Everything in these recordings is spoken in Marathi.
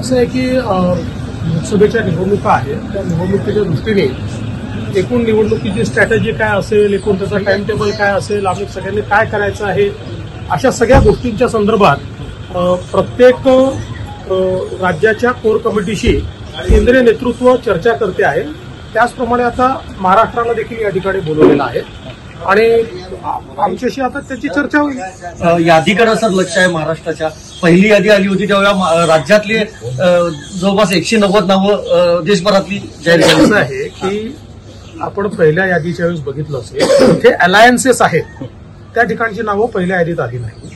असं आहे की लोकसभेच्या निवडणुका आहेत, त्या निवडणुकीच्या दृष्टीने एकूण निवडणुकीची स्ट्रॅटेजी काय असेल, एकूण त्याचा टाइम टेबल काय असेल, आम्ही सगळ्यांनी काय करायचं आहे, अशा सगळ्या गोष्टींच्या संदर्भात प्रत्येक राज्याच्या कोर कमिटीशी केंद्रीय नेतृत्व चर्चा करते आहे। त्याचप्रमाणे आता महाराष्ट्राला देखील या ठिकाणी बोलवलेलं आहे आणि आमच्याशी आता त्याची चर्चा होईल। यादीकडे सर लक्ष आहे महाराष्ट्राच्या। पहिली यादी आली होती तेव्हा राज्यातले जवळपास 190 नावं देशभरातली जाहीर झाली आहे की आपण पहिल्या यादीच्या वेळेस बघितलं असेल ते अलायन्सेस आहेत, त्या ठिकाणची नावं पहिल्या यादीत आली नाही,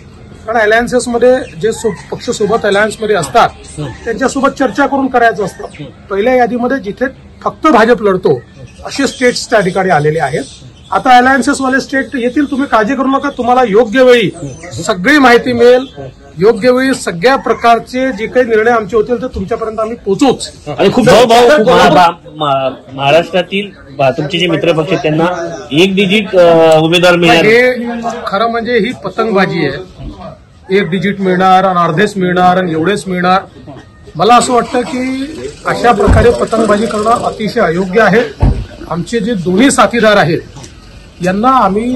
कारण अलायन्सेसमध्ये जे पक्ष सोबत अलायन्समध्ये असतात त्यांच्यासोबत चर्चा करून करायचं असतं। पहिल्या यादीमध्ये जिथे फक्त भाजप लढतो असे स्टेट्स त्या ठिकाणी आलेले आहेत। आता अलायन्सेसवाले स्टेट येतील, तुम्ही काळजी करू नका, तुम्हाला योग्य वेळी सगळी माहिती मिळेल, योग्य वेळी सगळ्या प्रकारचे जे काही निर्णय आमचे होतील ते तुमच्यापर्यंत आम्ही पोहोचूच। आणि खूप महाराष्ट्रातील तुमचे जे मित्रपक्ष आहेत त्यांना 1 डिजिट उमेदवार मिळणार, हे खरं म्हणजे ही पतंगबाजी आहे। 1 डिजिट मिळणार आणि अर्धेच मिळणार आणि एवढेच मिळणार, मला असं वाटतं की अशा प्रकारे पतंगबाजी करणं अतिशय अयोग्य आहे। आमचे जे दोन्ही साथीदार आहेत यांना आम्ही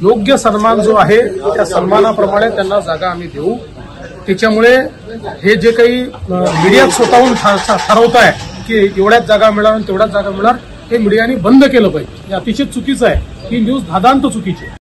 योग्य सन्मान जो आहे त्या सन्मानाप्रमाणे त्यांना जागा आम्ही देऊ। त्याच्यामुळे हे जे काही मीडिया स्वतःहून ठरवत आहे की एवढ्याच जागा मिळणार आणि तेवढ्याच जागा मिळणार, हे मीडियाने बंद केलं पाहिजे। हे अतिशय चुकीचं आहे, ही न्यूज धादांत चुकीची आहे।